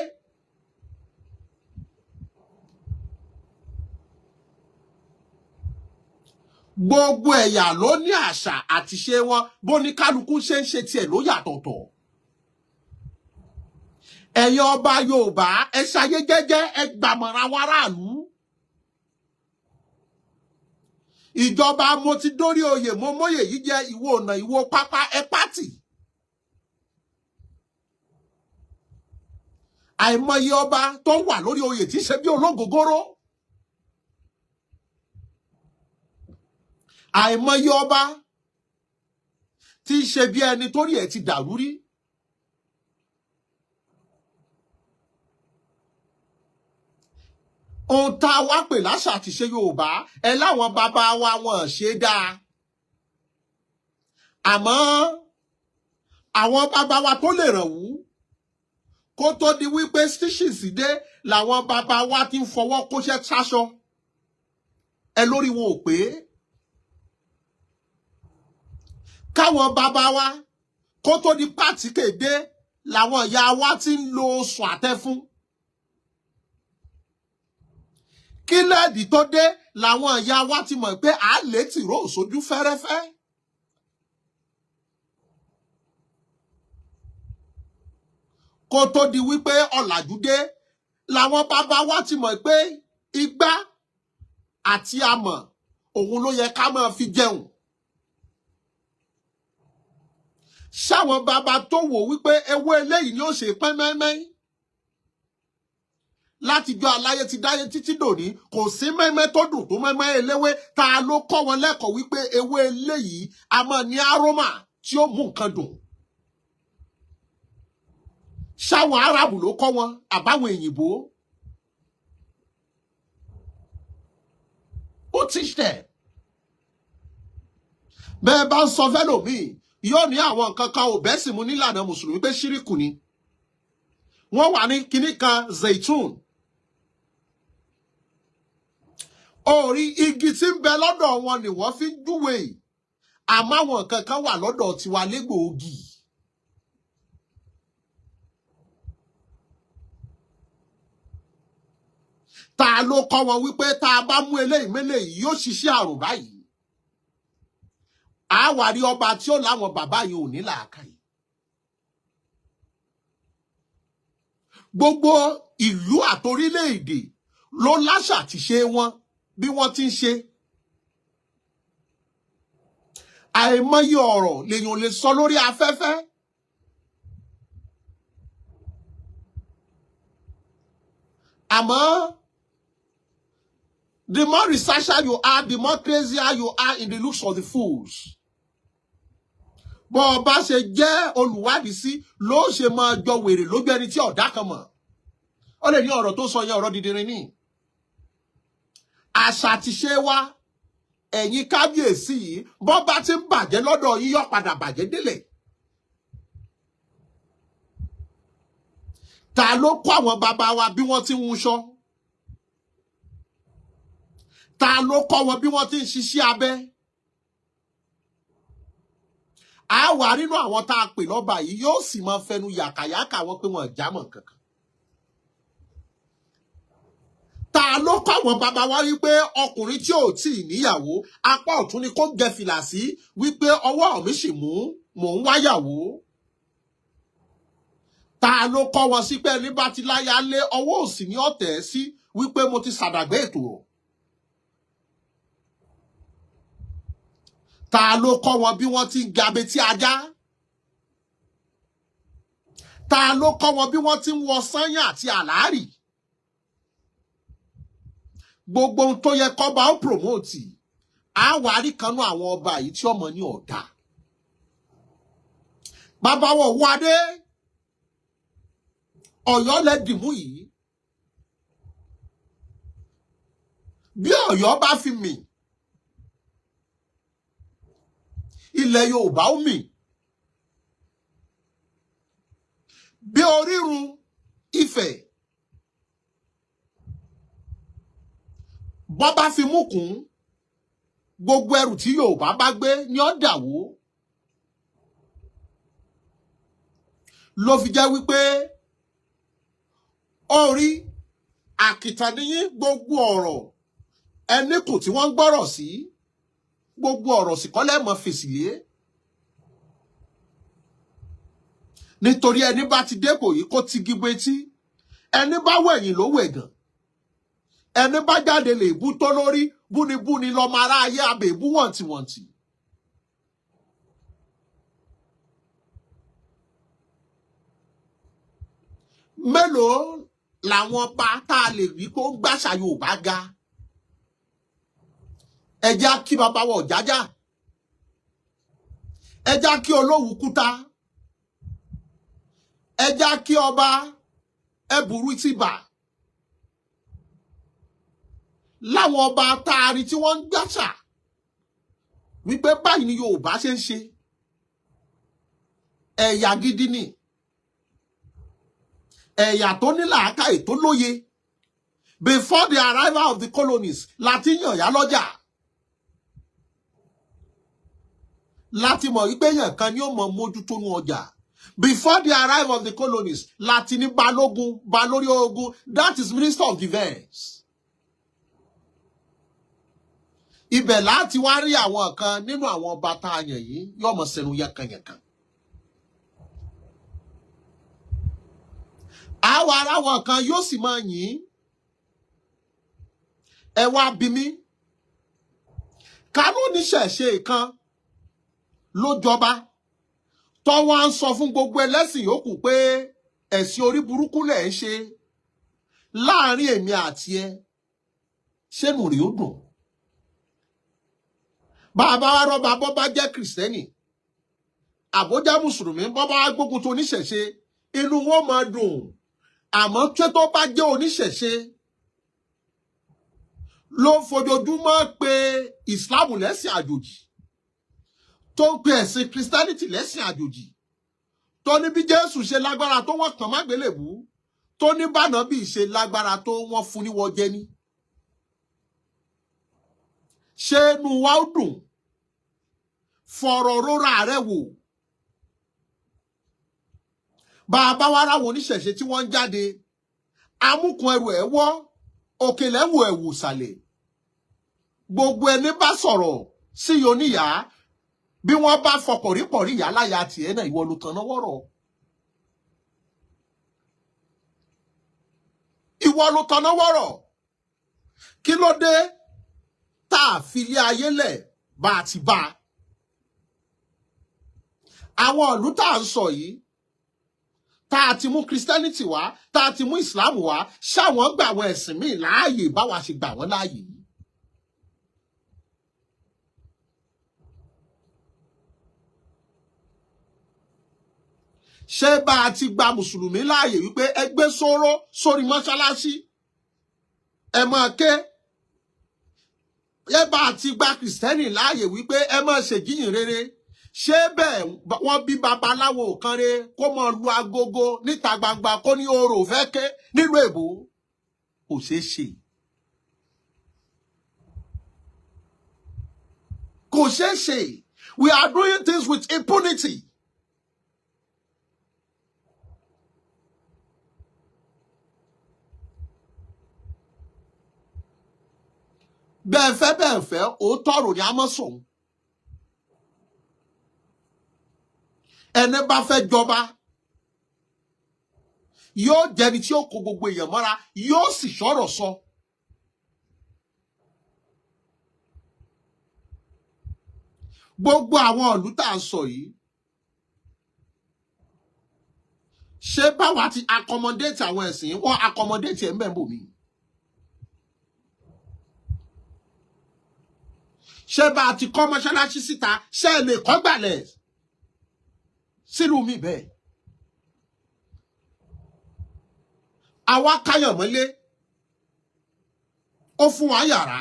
Gbogbo ẹ̀yà ló ní àṣà àti ṣe wọn, bó ní kálukú ṣe ń ṣe tiẹ̀ ló yàtọ̀tọ̀. Ẹ̀yin ọba Yorùbá, ẹ ṣayé jẹ́jẹ́, ẹ gbàmọ̀ràn àwọn aráàlú. Ìjọba mo ti dórí oyè, mo mọ́yè yìí jẹ́ ìwọ ọ̀nà ìwọ pápá, ẹ pátì. Àìmọye ọba tó wà lórí oyè tí ṣe bí ológogoro. Àìmọye ọba tí ṣe bí ẹni torí ẹ̀ ti dàrú rí. Ohun tá a wá pè láṣà àti ṣe Yorùbá, ẹ láwọn bàbá wa wọn ṣe dáa. Àmọ́ àwọn bàbá wa tó lè ràn wú, kó tó di wípé stitches dé, làwọn bàbá wa ti ń fọwọ́ kóṣẹ́ sáṣọ. Ẹ lórí wọn ò pé. Káwọn bàbá wa kó tó di pàtí kéde, làwọn ìyá wa ti ń lo oṣù àtẹ fún. Kí lẹ́ẹ̀dì tó dé, làwọn ìyá wa ti mọ̀ pé à lè tìró òṣojú fẹ́rẹ́fẹ́. Kó tó di wípé ọ̀làjú dé, làwọn bàbá wa ti mọ̀ pé igbá àti amọ̀ òun ló yẹ ká máa fi jẹun. Ṣáwọn bàbá tó wò wípé ewé eléyìí ni ó ṣe pẹ́mẹ́mẹ́. Látijọ́ aláyé ti dáyé títí dòní, kò sí mẹ́mẹ́ tó dùn tó mẹ́mẹ́ eléwé. Ta ló kọ́ wọn lẹ́kọ̀ọ́ wípé ewé eléyìí a máa ní aroma tí ó mú nǹkan dùn? Ṣáwọn Árábù ló kọ́ wọn àbáwọn èyìnbó? Don't teach them. Bẹ́ẹ̀ bá ń sọ fẹ́lòmíì, yóò ní àwọn nǹkan kan ò bẹ́ẹ̀ sì mú nílànà Mùsùlùmí pé ṣíríkù ni. Wọ́n wà ní kinní kan zaitun. Orí igi tí ń bẹ lọ́dọ̀ wọn ni wọ́n fi ń júwe. Àmọ́ àwọn nǹkan kan wà lọ́dọ̀ tiwa légbòogi. Ta ló kọ́ wọn wípé tá a bá mú eléyìí méléyìí yóò ṣiṣẹ́ àrùn báyìí? A wá rí ọba tí ó láwọn bàbá yìí ò ní làákàyè. Gbogbo ìlú àtorílẹ̀-èdè ló láṣà ti ṣe wọn bí wọ́n ti ń ṣe. Àìmọye ọ̀rọ̀ lèèyàn lè sọ lórí afẹ́fẹ́. Àmọ́ the more researcher you are, the more crazier you are in the looks of the fools. Bọ́ ọba ṣe jẹ́ olùwádìí sí ló ṣe máa jọ wèrè lójú ẹni tí ọ̀dá kan mọ̀. Ó lè ní ọ̀rọ̀ tó sọ yẹn ọ̀rọ̀ dídìrín ní. Àṣà ti ṣe wá ẹ̀yin kábíyèsí yìí bọ́ bá ti ń bàjẹ́ lọ́dọ̀ yín yóò padà bàjẹ́ délẹ̀. Ta ló kọ́ àwọn bàbá wa bí wọ́n ti ń wúṣọ́? Ta ló kọ́ wọn bí wọ́n ti ń ṣiṣẹ́ abẹ́? A wà nínú àwọn tá a pè lọ́ba yìí yóò sì máa fẹnu yàkàyàkà wọn pé wọn jámọ́ kankan. Ta ló kọ́ àwọn bàbá wa wípé ọkùnrin tí ò tí ì níyàwó apá ọ̀tún ni kó gẹ fìlà sí wípé ọwọ́ mi sì mò ń wáyàwó? Ta ló kọ́ wọn sí pé ẹni bá ti láya lé ọwọ́ òsì ní ọ̀tẹ̀ sí wípé mo ti sàdàgbé ètò rọ̀? Ta ló kọ́ wọn bí wọ́n ti ń gabe tí ajá? Ta ló kọ́ wọn bí wọ́n ti ń wọ sányà àti àlárì? Gbogbo ohun tó yẹ kọ́ba ó promote, a wà rí kanú àwọn ọba yìí tí ọmọ ní ọ̀dà. Bàbá wọn wá dé Ọ̀yọ́ lẹ́dìmú yìí. Bí Ọ̀yọ́ bá fi mì, ilẹ̀ Yorùbá ó mì. Bí orírun Ifẹ̀ bọ́ bá fi mú kún, gbogbo ẹrù tí Yorùbá bá gbé ní ó dàwó. Ló fi jẹ́ wípé orí àkìtàn níyí gbogbo ọ̀rọ̀ ẹni kò tí wọ́n ń gbọ́rọ̀ sí, gbogbo ọ̀rọ̀ sì kọ́ lẹ́mọ̀ fèsì lé. Nítorí ẹni bá ti dépò yìí kó ti gígbé tí, ẹni bá wẹ̀yìn ló wẹ̀gàn. Ẹni bá jáde lè bú tó lórí, búnibúni lọmọ aráyé abèbú wọ̀ntìwọ̀ntì. Mélòó làwọn bá tá a lè rí kó ń gbàṣà Yorùbá ga? Ẹ jẹ́ kí bàbá wa Ọ̀jájá, ẹ jẹ́ kí Olówú Kúta, ẹ jẹ́ kí ọba Ẹ̀bùrú Tìbà, láwọn ọba taari tí wọ́n ń gbàṣà wípé báyìí ni Yorùbá ṣe ń ṣe. Ẹ̀yà gidi ni, ẹ̀yà tó ní làákàyè tó lóye. Before the arrival of the colonies, láti yàn yá lọ́jà. Láti mọ̀ wípé èèyàn kan ni ó mọ mójútó nú ọjà. Before the arrival of the colonies, láti ní balógun, balórí ogun, that is Minister of Defence. Ibẹ̀ láti wá rí àwọn kan nínú àwọn ọba tá a yàn yìí yóò mọ̀ sẹ́nu yánkanyànkan. Àwọn ará wọn kan yóò sì máa yìn. Ẹ wá bí mi. Kánú níṣẹ̀ṣe kan ló jọba tó wá ń sọ fún gbogbo ẹlẹ́sìn yòókù pé ẹ̀sìn orí burúkú lẹ̀ ń ṣe láàrin èmi àti ẹ. Ṣé nù rí ó dùn? Bàbá wa rọ́bà bọ́ bá jẹ́ Kìrìsìtẹ́nì, àbójá Mùsùlùmí bọ́ bá gbógun tó oníṣẹ̀ṣe, inú wọn máa dùn. Àmọ́ tí tó bá jẹ́ oníṣẹ̀ṣe ló fojoojúmọ́ pé Islam lẹ́sìn àjòjì, tó ń pe ẹ̀sìn Christianity lẹ́sìn àjòjì, tó ní bí Jésù ṣe lágbára tó wọ́n kàn mágbélébú, tó ní bánábì ṣe lágbára tó wọ́n fún níwọ̀ jẹ ní. Ṣé inú wa ó dùn? Fọ̀rọ̀ rora rẹ̀ wò. Bàbá wa ráwọn oníṣẹ̀ṣe tí wọ́n ń jáde, amúkun ẹrù ẹ̀ wọ́, òkèlè wò ẹ̀wù sàlẹ̀. Gbogbo ẹni bá sọ̀rọ̀ sí oníyà, bí wọ́n bá fọkọ̀rípọ̀rí ìyá láyà tiẹ̀ náà, ìwọ ló tan náà wọ́rọ̀. Ìwọ ló tan náà wọ́rọ̀. Kí ló dé tá a fi ilé ayé lẹ̀ bá a ti bá? Àwọn ìlú tá a ń sọ yìí, tá a ti mú Christianity wá, tá a ti mú Islam wá, ṣáwọn gbà àwọn ẹ̀sìn míì láàyè báwa ṣe gbà wọ́n láàyè yìí. Ṣé bá a ti gba Mùsùlùmí láàyè wípé ẹ gbé sóró sórí mọ́ṣáláṣí, ẹ máa ké? Ṣé bá a ti gba Kìrìsìtẹ́nì láàyè wípé ẹ máa ṣèjíyìn rere? Ṣé bẹ́ẹ̀ wọ́n bí babaláwo kan re kó mọ lu agogo níta gbangba kó ní orò fẹ́ ké nílùú èbó? Kò ṣeé ṣe. Kò ṣeé ṣe. We are doing things with impunity. Bẹ́ẹ̀ fẹ́, òótọ́ ọ̀rọ̀ ni a mọ̀ sọ̀hún. Ẹni bá fẹ́ jọba, yóò jẹni tí ó kó gbogbo èèyàn mọ́ra, yóò sì sọ̀rọ̀ sọ. Gbogbo àwọn ìlú tá à ń sọ yìí, ṣé báwa ti accommodate àwọn ẹ̀sìn, wọ́n accommodate ẹ̀ ń bẹ̀ bò mí? Ṣé bá a ti kọ́ mọ́ṣáláṣí síta, ṣé ẹ lè kọ́ gbàlẹ̀ sílùú mi bẹ́ẹ̀? Àwa káyàn mọ́lé, ó fún wa yàrá,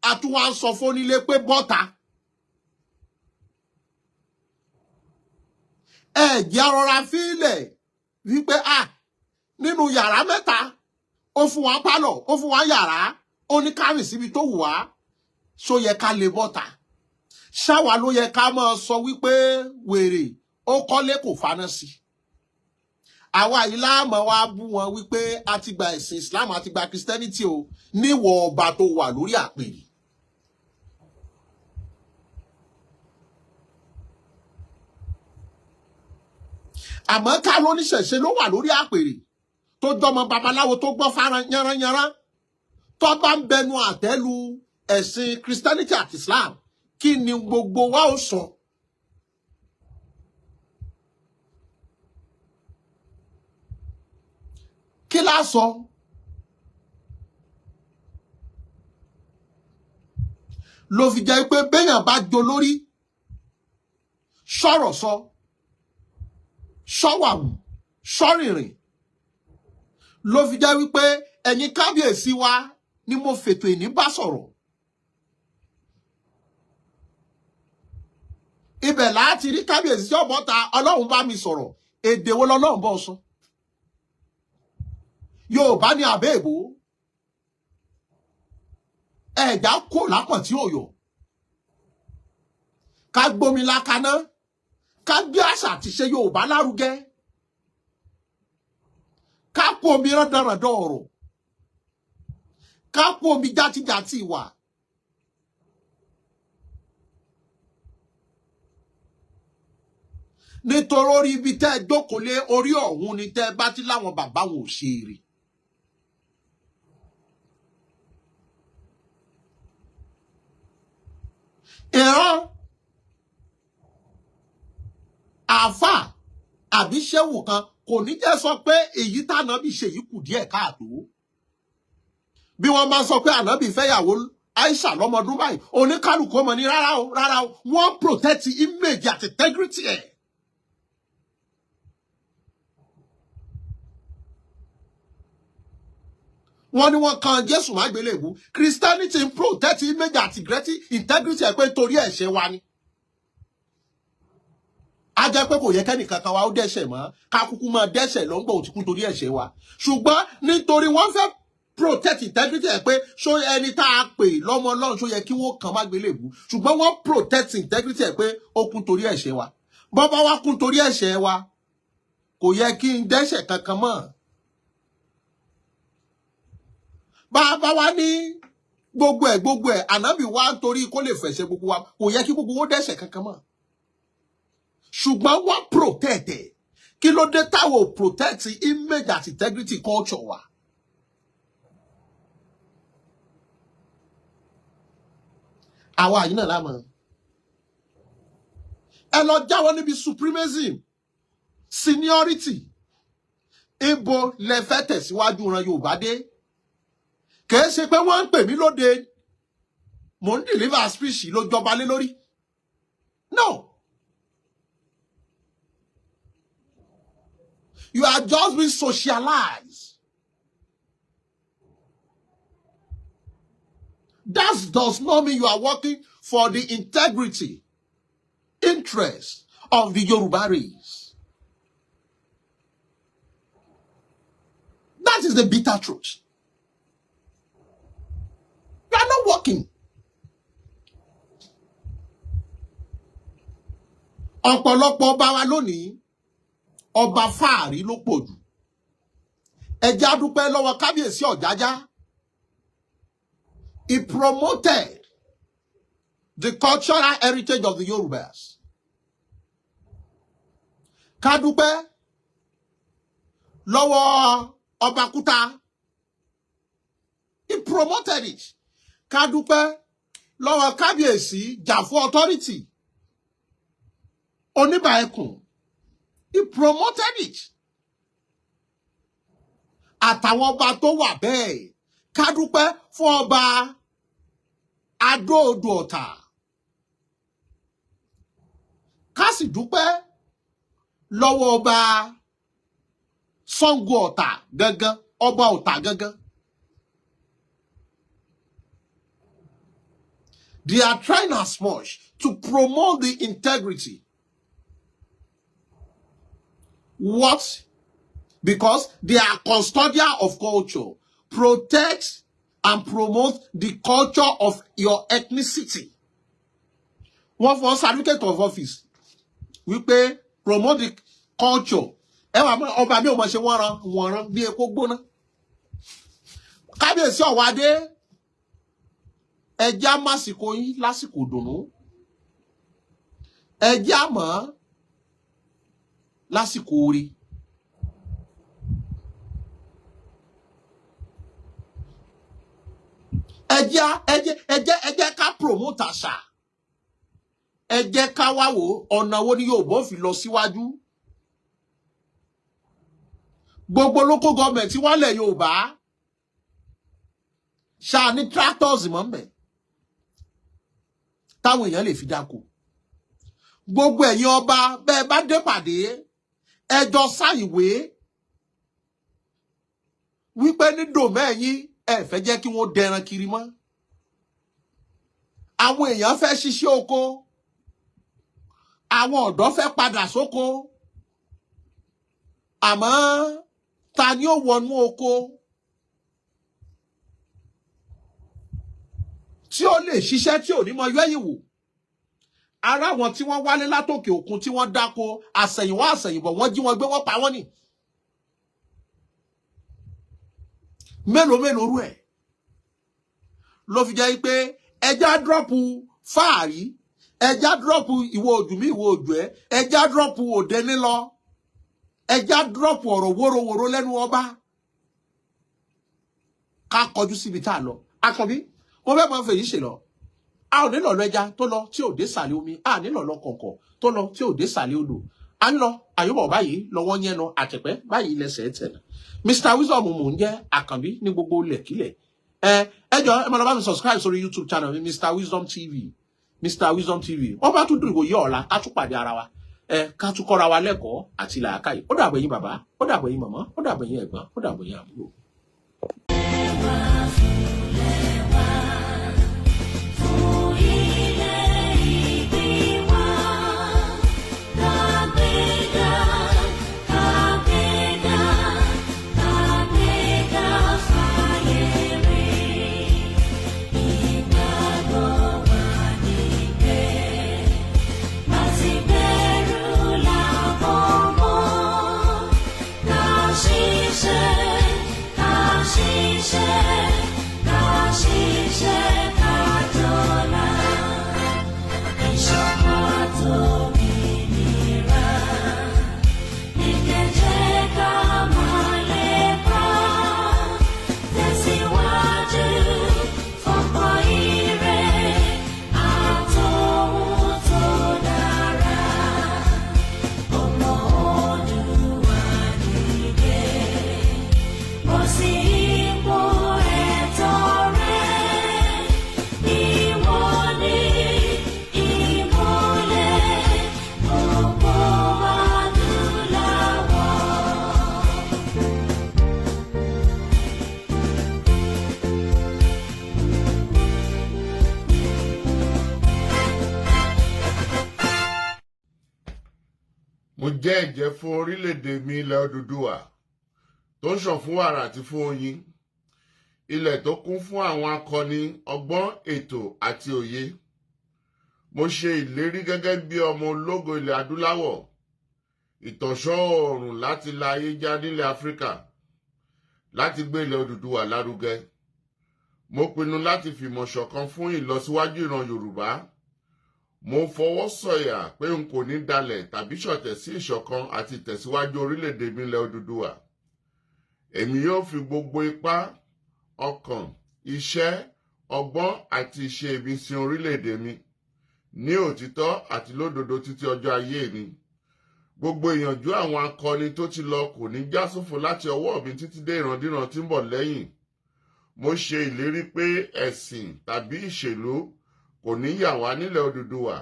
a tún wá ń sọ fún onílé pé bọ́ta. Ẹ jẹ́ rọra fílẹ̀ wípé nínú yàrá mẹ́ta, ó fún wa pálọ̀, ó fún wa yàrá, ó ní ká rìn síbi tó wù wá. Ṣó yẹ ká lè bọ́ta? Ṣáwa ló yẹ ká máa sọ wípé wèrè ó kọ́lé kò faná sí? Àwa yìí láàmú wa bú wọn wípé a ti gba ẹ̀sìn Islam, a ti gba Christianity o, níwọ̀ ọba tó wà lórí àpèrè. Àmọ́ ká lóníṣẹ̀ṣe ló wà lórí àpèrè, tó jọmọ babaláwo tó gbọ́ fárán yánrányánrán, tó bá ń bẹnu àtẹ́lu ẹ̀sìn Christianity àti Islam, kí ni gbogbo wa ó sọ? Kí la sọ? Ló fi jẹ́ pé béèyàn bá jo lórí, sọ̀rọ̀ sọ, sọ́wàwù, sọ́rìnrìn, ló fi jẹ́ wípé ẹ̀yin kábíyèsí wa ni mo fètò ìní bá sọ̀rọ̀. Ibẹ̀ láti rí kábíyèsí tí ọ̀bọ̀ ta Ọlọ́run bá mi sọ̀rọ̀, èdè wo lọ́lọ́run bọ́ sọ? Yorùbá ní àbẹ́ èbó, ẹ̀dá kò lápọ̀ tí ò yọ. Ká gbómi lákaná, ká gbé àṣà àti ṣe Yorùbá lárugẹ, ká kó omi rándanràndan ọ̀rọ̀, ká kó omi játijàti ìwà. Nítorí orí ibi tẹ́ ẹ jókòó lé orí ọ̀hún ni tẹ́ ẹ bá ti láwọn bàbá wọn ò ṣe èrè. Ìran àáfà àbí ṣéwù kan kò ní jẹ́ sọ pé èyí tànàbí ṣe yìí kù díẹ̀ káàtó. Bí wọ́n máa sọ pé ànábì fẹ́yàwó Aisha lọ́mọdún báyìí, oníkálùkù ọmọ ní rárá o, wọ́n protect image àti integrity ẹ̀. wọ́n ní wọ́n kan Jésù má gbélébùú. Christianity ń protect image àti integrity ẹ̀ pé torí ẹ̀ṣẹ̀ wa ni. A jẹ́ pé kò yẹ kẹ́nìkan kan wa ó dẹ́ṣẹ̀ mọ́, ká kúkú máa dẹ́ṣẹ̀ lọ́ngbọ̀n òtí kú torí ẹ̀ṣẹ̀ wa. Ṣùgbọ́n nítorí wọ́n fẹ́ protect integrity ẹ̀ pé ṣó ẹni tá a pè lọ́mọ Ọlọ́run ṣó yẹ kí wọ́n kàn má gbélébùú. Ṣùgbọ́n wọ́n protect integrity ẹ̀ pé ó kú torí ẹ̀ṣẹ̀ wa. Bọ́bá wa kú torí ẹ̀ṣẹ̀ wa, kò yẹ kí n dẹ́ṣẹ̀ kankan mọ́. Bàbá wa ní gbogbo ẹ̀ ànábì wa nítorí kó lè fẹ̀ṣẹ̀ gbogbo wa, kò yẹ kí gbogbo wọn dẹ́ṣẹ̀ kankan mọ́. Ṣùgbọ́n wọ́n protect ẹ̀. Kí ló dé táwọn protect image àti integrity culture wa? Àwa yìí náà lámọ̀. Ẹ lọ jáwọ́ níbi supremacy, seniority. Ibo lẹ fẹ́ tẹ̀síwájú ran Yorùbá dé? Kìí ṣe pé wọ́n ń pè mí lóde, mò ń deliver speech ló jọba lé lórí. No. You are just being socialized. That does not mean you are working for the integrity, interest of the Yoruba race. That is the bitter truth. You are not working. Ọ̀pọ̀lọpọ̀ ọba wa lónìí, ọba fáàrí ló pọ̀ jù. Ẹ jẹ́ á dúpẹ́ lọ́wọ́ Kábíyèsí Ọ̀jájá. He promoted the cultural heritage of the Yorubas. Ká dúpẹ́ lọ́wọ́ Ọba Kúta. He promoted it. Ká dúpẹ́ lọ́wọ́ Kábíyèsí jà fún authority. Oníbà Ẹkùn. He promoted it. Àtàwọn ọba tó wà bẹ́ẹ̀. Ká dúpẹ́ fún ọba Adó-Odò Ọ̀tà. Ká sì dúpẹ́ lọ́wọ́ ọba Ṣàngó Ọ̀tà gangan, ọba Ọ̀tà gangan. They are trying as much to promote the integrity. What? Because they are custodian of culture. Protect and promote the culture of your ethnicity. One for certificate of office. We pay promote the culture. Ọba mi ò mọ̀ ṣe wọ́nran bí epo gbóná. Kábíyèsí Ọ̀wádé. Ẹjá másìkò yín lásìkò dùnnú. Ẹjá mọ́ lásìkò orí. Ẹjẹ́ ká promote àṣà. Ẹjẹ́ ká wá wò ọ̀nà wo ni Yorùbá fi lọ síwájú. Gbogbo local government wálẹ̀ Yorùbá. Ṣá ní tractors mọ́ ńbẹ̀. Táwọn èèyàn lè fi dáko. Gbogbo ẹ̀yin ọba bẹ́ẹ̀ bá dé pàdé ẹjọ́ sáìwé wípé ní dòmẹ́yìn ẹ fẹ́ jẹ́ kí wọ́n dẹran kiri mọ́. Àwọn èèyàn fẹ́ ṣiṣẹ́ oko. Àwọn ọ̀dọ́ fẹ́ padà sóko. Àmọ́ ta ni ó wọnú oko tí ó lè ṣiṣẹ́ tí ò ní mọ yọ ẹ̀yìn wò? Ara wọn tí wọ́n wálé látòkè òkun tí wọ́n dáko àsẹ̀yìnwá àsẹ̀yìnbọ̀ wọ́n jí wọn gbé wọ́n pa wọ́n nì. Mélòó rú ẹ̀ ló fi jẹ́ pé ẹjá dọ́pù fáàrí, ẹjá dọ́pù ìwọ òdù mí ìwọ òdù ẹ, ẹjá dọ́pù òde nílọ, ẹjá dọ́pù ọ̀rọ̀ wórówóró lẹ́nu ọba. Ká kọjú síbi tá a lọ. Akànbí mo fẹ́ máa fèyí ṣe lọ. A ò nílò lọ ẹja tó lọ tí ò dé sàlẹ̀ omi, a nílò lọ kọ̀ǹkọ̀ tó lọ tí ò dé sàlẹ̀ odò. A ń lọ àyùbọ̀ báyìí lọ́wọ́ yẹn lọ àtẹ̀pẹ́ báyìí lẹ́sẹ̀ tẹ̀. Mr. Wisdom mò ń jẹ́ Àkànbí ní gbogbo ilẹ̀kílẹ̀. Ẹ jọ̀ọ́ ẹ máa lọ bá mi subscribe sórí YouTube channel mi Mr. Wisdom TV. Mr. Wisdom TV. Wọ́n bá tún dùn ìwòye ọ̀la ká tún pàdé ara wa. Ká tún kọ́ra wa lẹ́kọ̀ọ́ àti làákàyè. Ó dàbọ̀ yín bàbá, ó dàbọ̀ yín màmá, ó dàbọ̀ yín ẹ̀gbọ́n, ó dàbọ̀ yín àbúrò. Mo jẹ́ ẹ̀jẹ́ fún orílẹ̀-èdè mi ilẹ̀ Odùduwà tó ń ṣàn fún wàrà àti fún oyin, ilẹ̀ tó kún fún àwọn akọni ọgbọ́n, ètò àti òye. Mo ṣe ìlérí gẹ́gẹ́ bí ọmọ ológo ilẹ̀ adúláwọ̀, ìtànṣán oòrùn láti la ayé já nílẹ̀ Áfíríkà, láti gbé ilẹ̀ Odùduwà lárugẹ. Mo pinnu láti fìmọ̀ ṣọ̀kan fún ìlọsíwájú ìran Yorùbá. Mo fọwọ́ sọ̀yà pé n kò ní dalẹ̀ tàbí ṣọ̀tẹ̀ sí ìṣọ̀kan àti ìtẹ̀síwájú orílẹ̀-èdè mi ilẹ̀ Odùduwà. Èmi yóò fi gbogbo ipá, ọkàn, iṣẹ́, ọgbọ́n àti ìṣe mi sin orílẹ̀-èdè mi ní òtítọ́ àti lódodo títí ọjọ́ ayé mi. Gbogbo ìyànjú àwọn akọni tó ti lọ kò ní já sófo láti ọwọ́ mi títí dé ìrandíran tí ń bọ̀ lẹ́yìn. Mo ṣe ìlérí pé ẹ̀sìn tàbí ìṣèlú kò ní yà wá nílẹ̀ Odùduwà.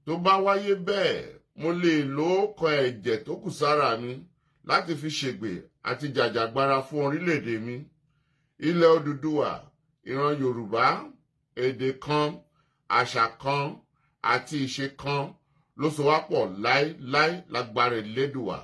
Tó bá wáyé bẹ́ẹ̀, mo lè lo ọkàn ẹ̀jẹ̀ tó kù sára mi láti fi ṣègbè àti jàjàgbara fún orílẹ̀-èdè mi. Ilẹ̀ Odùduwà, ìran Yorùbá, èdè kan, àṣà kan àti ìṣe kan ló so wá pọ̀ láéláé lágbára Elédùwà.